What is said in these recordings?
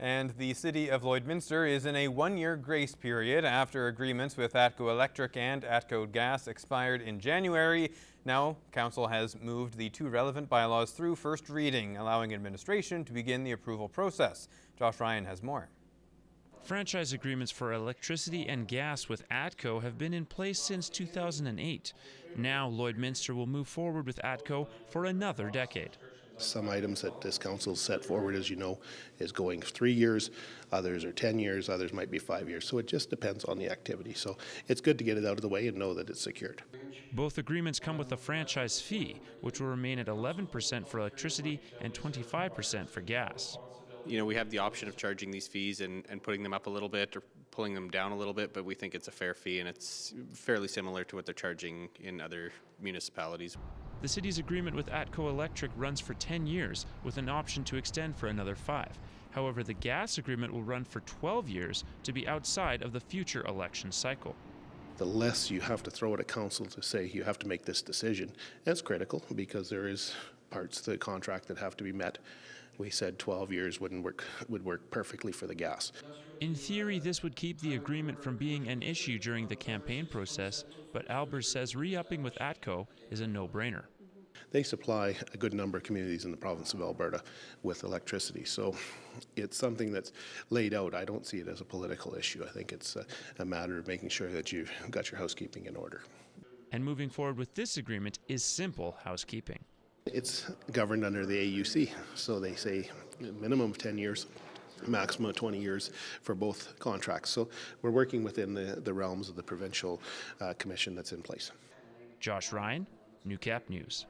And the City of Lloydminster is in a one-year grace period after agreements with ATCO Electric and ATCO Gas expired in January. Now, Council has moved the two relevant bylaws through first reading, allowing administration to begin the approval process. Josh Ryan has more. Franchise agreements for electricity and gas with ATCO have been in place since 2008. Now, Lloydminster will move forward with ATCO for another decade. Some items that this council set forward, as you know, is going 3 years, others are 10 years, others might be 5 years. So it just depends on the activity. So it's good to get it out of the way and know that it's secured. Both agreements come with a franchise fee, which will remain at 11% for electricity and 25% for gas. You know, we have the option of charging these fees and putting them up a little bit or pulling them down a little bit, but we think it's a fair fee and it's fairly similar to what they're charging in other municipalities. The city's agreement with ATCO Electric runs for 10 years with an option to extend for another 5. However, the gas agreement will run for 12 years to be outside of the future election cycle. The less you have to throw at a council to say you have to make this decision, that's critical because there is parts of the contract that have to be met. We said 12 years would work perfectly for the gas. In theory, this would keep the agreement from being an issue during the campaign process, but Albers says re-upping with ATCO is a no-brainer. They supply a good number of communities in the province of Alberta with electricity, so it's something that's laid out. I don't see it as a political issue. I think it's a matter of making sure that you've got your housekeeping in order. And moving forward with this agreement is simple housekeeping. It's governed under the AUC, so they say a minimum of 10 years, maximum of 20 years for both contracts. So we're working within the realms of the provincial commission that's in place. Josh Ryan, Newcap News.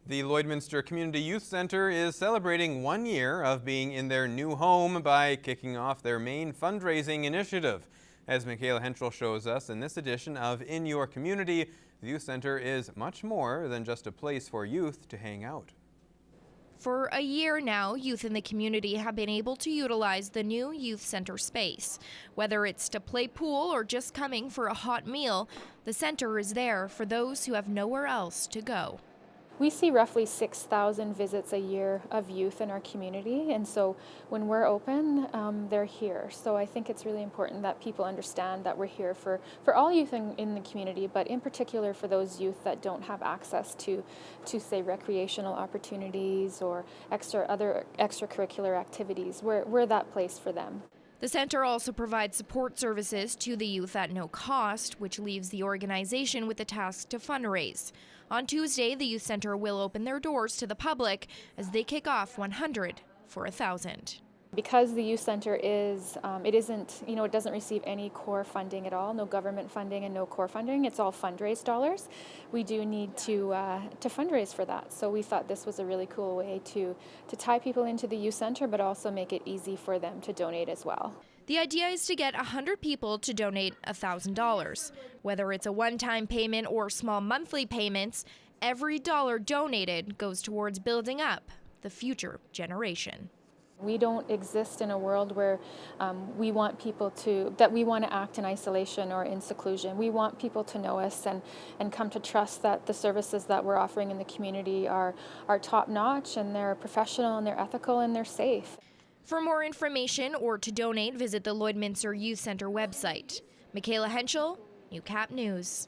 The Lloydminster Community Youth Centre is celebrating 1 year of being in their new home by kicking off their main fundraising initiative. As Michaela Henschel shows us in this edition of In Your Community, the Youth Centre is much more than just a place for youth to hang out. For a year now, youth in the community have been able to utilize the new youth center space. Whether it's to play pool or just coming for a hot meal, the center is there for those who have nowhere else to go. We see roughly 6,000 visits a year of youth in our community, and so when we're open, they're here. So I think it's really important that people understand that we're here for all youth in the community, but in particular for those youth that don't have access to say, recreational opportunities or other extracurricular activities. We're that place for them. The center also provides support services to the youth at no cost, which leaves the organization with the task to fundraise. On Tuesday, the youth center will open their doors to the public as they kick off 100 for 1,000. Because the youth center it doesn't receive any core funding at all, no government funding and no core funding. It's all fundraised dollars. We do need to fundraise for that. So we thought this was a really cool way to tie people into the youth center, but also make it easy for them to donate as well. The idea is to get 100 people to donate $1,000. Whether it's a one-time payment or small monthly payments, every dollar donated goes towards building up the future generation. We don't exist in a world where we want people to act in isolation or in seclusion. We want people to know us and come to trust that the services that we're offering in the community are top-notch and they're professional and they're ethical and they're safe. For more information or to donate, visit the Lloydminster Youth Centre website. Michaela Henschel, Newcap News.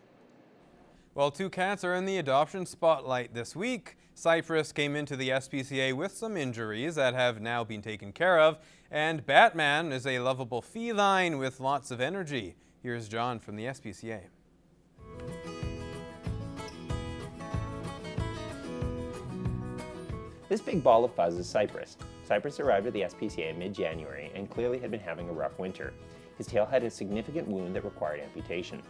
Well, two cats are in the adoption spotlight this week. Cypress came into the SPCA with some injuries that have now been taken care of, and Batman is a lovable feline with lots of energy. Here's John from the SPCA. This big ball of fuzz is Cypress. Cypress arrived at the SPCA in mid-January and clearly had been having a rough winter. His tail had a significant wound that required amputation.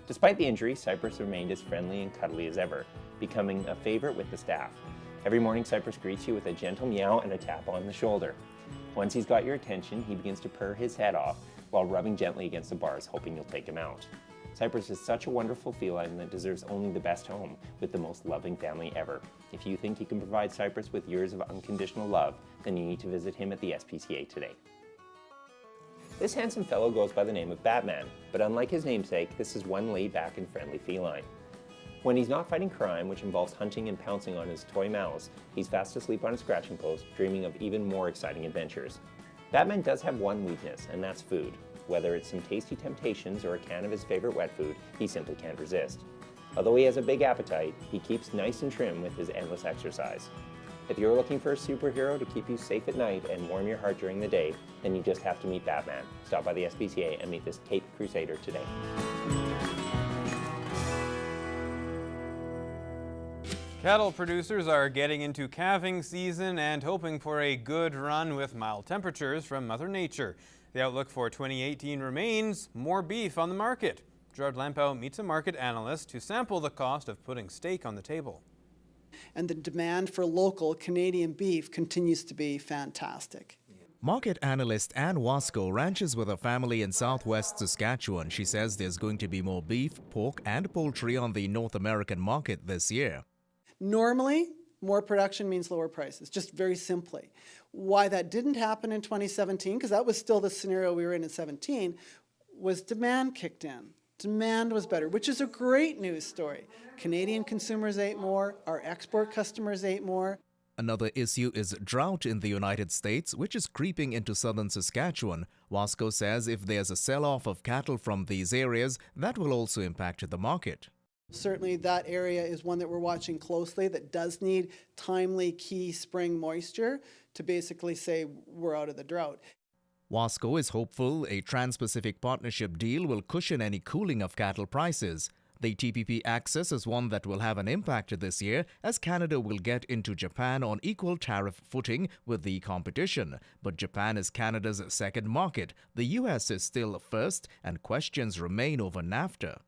Despite the injury, Cypress remained as friendly and cuddly as ever, becoming a favorite with the staff. Every morning, Cypress greets you with a gentle meow and a tap on the shoulder. Once he's got your attention, he begins to purr his head off while rubbing gently against the bars, hoping you'll take him out. Cypress is such a wonderful feline that deserves only the best home with the most loving family ever. If you think you can provide Cypress with years of unconditional love, then you need to visit him at the SPCA today. This handsome fellow goes by the name of Batman, but unlike his namesake, this is one laid-back and friendly feline. When he's not fighting crime, which involves hunting and pouncing on his toy mouse, he's fast asleep on a scratching post, dreaming of even more exciting adventures. Batman does have one weakness, and that's food. Whether it's some tasty temptations or a can of his favorite wet food, he simply can't resist. Although he has a big appetite, he keeps nice and trim with his endless exercise. If you're looking for a superhero to keep you safe at night and warm your heart during the day, then you just have to meet Batman. Stop by the SPCA and meet this Cape Crusader today. Cattle producers are getting into calving season and hoping for a good run with mild temperatures from Mother Nature. The outlook for 2018 remains more beef on the market. Gerard Lampow meets a market analyst to sample the cost of putting steak on the table. And the demand for local Canadian beef continues to be fantastic. Market analyst Anne Wasco ranches with a family in southwest Saskatchewan. She says there's going to be more beef, pork and poultry on the North American market this year. Normally, more production means lower prices, just very simply. Why that didn't happen in 2017, because that was still the scenario we were in 2017, was demand kicked in. Demand was better, which is a great news story. Canadian consumers ate more, our export customers ate more. Another issue is drought in the United States, which is creeping into southern Saskatchewan. Wasco says if there's a sell-off of cattle from these areas, that will also impact the market. Certainly that area is one that we're watching closely that does need timely key spring moisture to basically say we're out of the drought. Wasco is hopeful a Trans-Pacific Partnership deal will cushion any cooling of cattle prices. The TPP access is one that will have an impact this year as Canada will get into Japan on equal tariff footing with the competition. But Japan is Canada's second market. The US is still first and questions remain over NAFTA.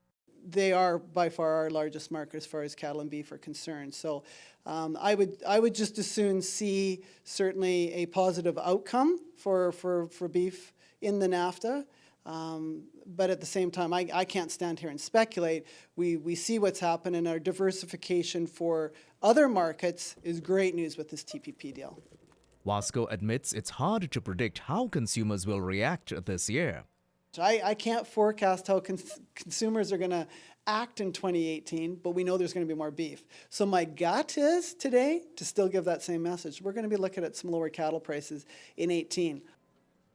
They are by far our largest market as far as cattle and beef are concerned. So I would just as soon see certainly a positive outcome for beef in the NAFTA. But at the same time, I can't stand here and speculate. We see what's happened, and our diversification for other markets is great news with this TPP deal. Wasco admits it's hard to predict how consumers will react this year. I can't forecast how consumers are going to act in 2018, but we know there's going to be more beef. So my gut is today to still give that same message. We're going to be looking at some lower cattle prices in 18.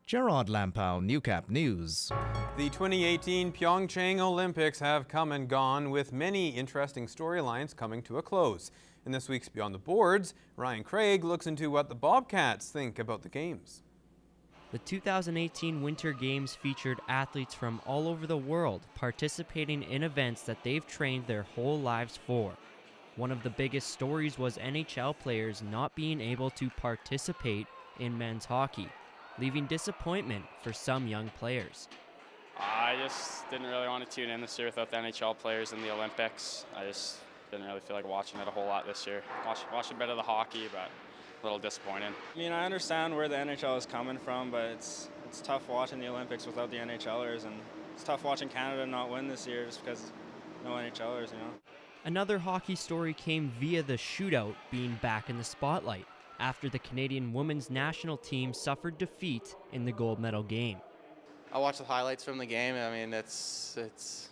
Gerard Lampow, Newcap News. The 2018 Pyeongchang Olympics have come and gone with many interesting storylines coming to a close. In this week's Beyond the Boards, Ryan Craig looks into what the Bobcats think about the games. The 2018 Winter Games featured athletes from all over the world participating in events that they've trained their whole lives for. One of the biggest stories was NHL players not being able to participate in men's hockey, leaving disappointment for some young players. I just didn't really want to tune in this year without the NHL players in the Olympics. I just didn't really feel like watching it a whole lot this year. Watched a bit of the hockey, but a little disappointing. I mean, I understand where the NHL is coming from, but it's tough watching the Olympics without the NHLers, and it's tough watching Canada not win this year just because no NHLers, you know. Another hockey story came via the shootout being back in the spotlight after the Canadian women's national team suffered defeat in the gold medal game. I watched the highlights from the game. I mean, it's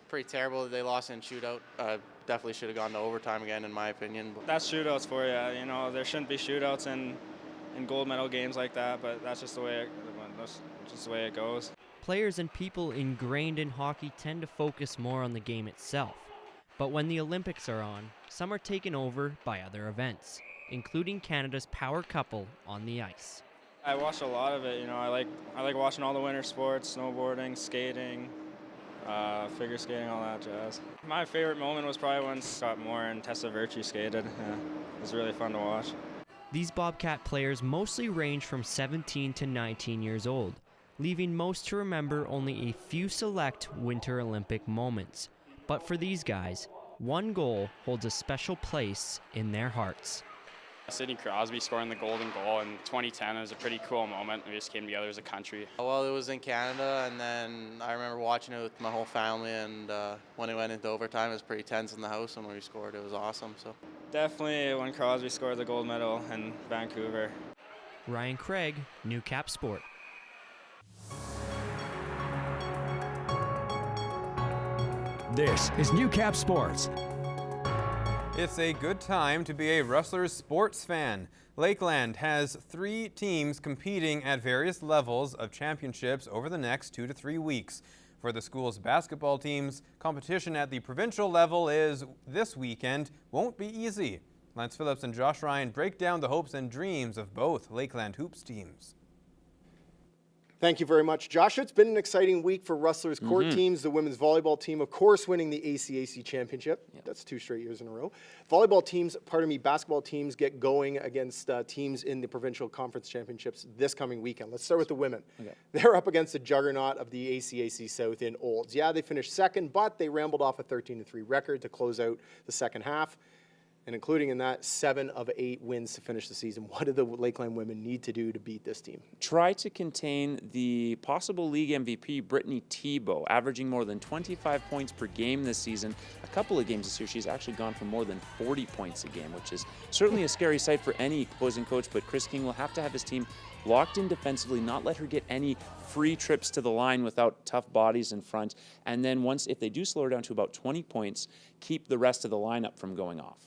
pretty terrible that they lost in shootout. Definitely should have gone to overtime again, in my opinion. That's shootouts for you. You know, there shouldn't be shootouts in gold medal games like that, but that's just the way it goes. Players and people ingrained in hockey tend to focus more on the game itself. But when the Olympics are on, some are taken over by other events, including Canada's power couple on the ice. I watch a lot of it. You know, I like watching all the winter sports: snowboarding, skating, figure skating, all that jazz. My favorite moment was probably when Scott Moore and Tessa Virtue skated. Yeah, it was really fun to watch. These Bobcat players mostly range from 17 to 19 years old, leaving most to remember only a few select Winter Olympic moments. But for these guys, one goal holds a special place in their hearts. Sidney Crosby scoring the golden goal in 2010 was a pretty cool moment. We just came together as a country. Well, it was in Canada, and then I remember watching it with my whole family, and when it went into overtime, it was pretty tense in the house, and when we scored, it was awesome. So definitely when Crosby scored the gold medal in Vancouver. Ryan Craig, Newcap Sport. This is Newcap Sports. It's a good time to be a Rustlers sports fan. Lakeland has 3 teams competing at various levels of championships over the next 2 to 3 weeks. For the school's basketball teams, competition at the provincial level is this weekend won't be easy. Lance Phillips and Josh Ryan break down the hopes and dreams of both Lakeland Hoops teams. Thank you very much, Josh. It's been an exciting week for Rustlers court teams. The women's volleyball team, of course, winning the ACAC championship. Yep. That's 2 straight years in a row. Basketball teams get going against teams in the provincial conference championships this coming weekend. Let's start with the women. Okay. They're up against the juggernaut of the ACAC South in Olds. Yeah, they finished second, but they rambled off a 13-3 record to close out the second half. And including in that 7 of 8 wins to finish the season. What do the Lakeland women need to do to beat this team? Try to contain the possible league MVP, Brittany Tebow, averaging more than 25 points per game this season. A couple of games this year, she's actually gone for more than 40 points a game, which is certainly a scary sight for any opposing coach, but Chris King will have to have his team locked in defensively, not let her get any free trips to the line without tough bodies in front. And then if they do slow her down to about 20 points, keep the rest of the lineup from going off.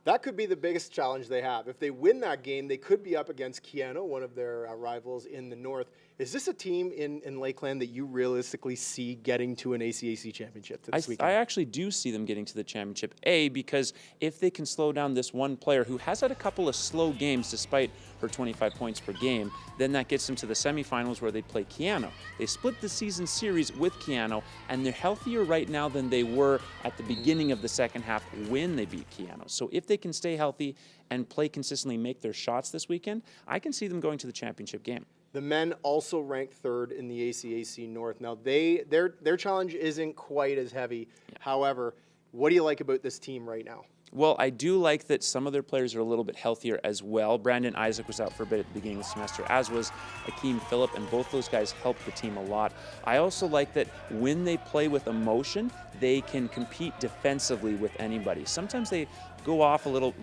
That could be the biggest challenge they have. If they win that game, they could be up against Keano, one of their rivals in the north. Is this a team in Lakeland that you realistically see getting to an ACAC championship this weekend? I actually do see them getting to the championship, because if they can slow down this one player who has had a couple of slow games despite her 25 points per game, then that gets them to the semifinals where they play Keano. They split the season series with Keano, and they're healthier right now than they were at the beginning of the second half when they beat Keano. So if they can stay healthy and play consistently, make their shots this weekend, I can see them going to the championship game. The men also ranked 3rd in the ACAC North. Now, their challenge isn't quite as heavy. Yeah. However, what do you like about this team right now? Well, I do like that some of their players are a little bit healthier as well. Brandon Isaac was out for a bit at the beginning of the semester, as was Akeem Phillip, and both those guys helped the team a lot. I also like that when they play with emotion, they can compete defensively with anybody. Sometimes they go off a little,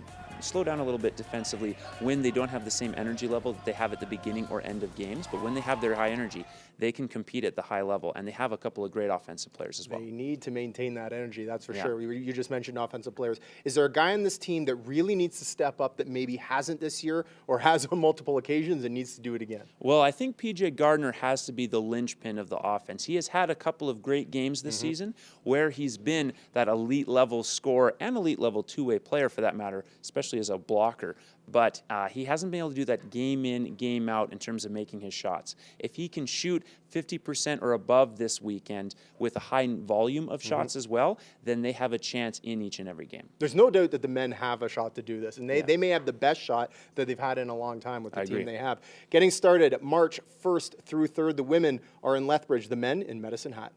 slow down a little bit defensively when they don't have the same energy level that they have at the beginning or end of games. But when they have their high energy, they can compete at the high level, and they have a couple of great offensive players as well. They need to maintain that energy, that's for sure. You just mentioned offensive players. Is there a guy on this team that really needs to step up that maybe hasn't this year or has on multiple occasions and needs to do it again? Well, I think PJ Gardner has to be the linchpin of the offense. He has had a couple of great games this season where he's been that elite level scorer and elite level two-way player for that matter, especially as a blocker. But he hasn't been able to do that game in, game out in terms of making his shots. If he can shoot 50% or above this weekend with a high volume of shots as well, then they have a chance in each and every game. There's no doubt that the men have a shot to do this, and they may have the best shot that they've had in a long time with the team they have. Getting started March 1st through 3rd, the women are in Lethbridge, the men in Medicine Hat.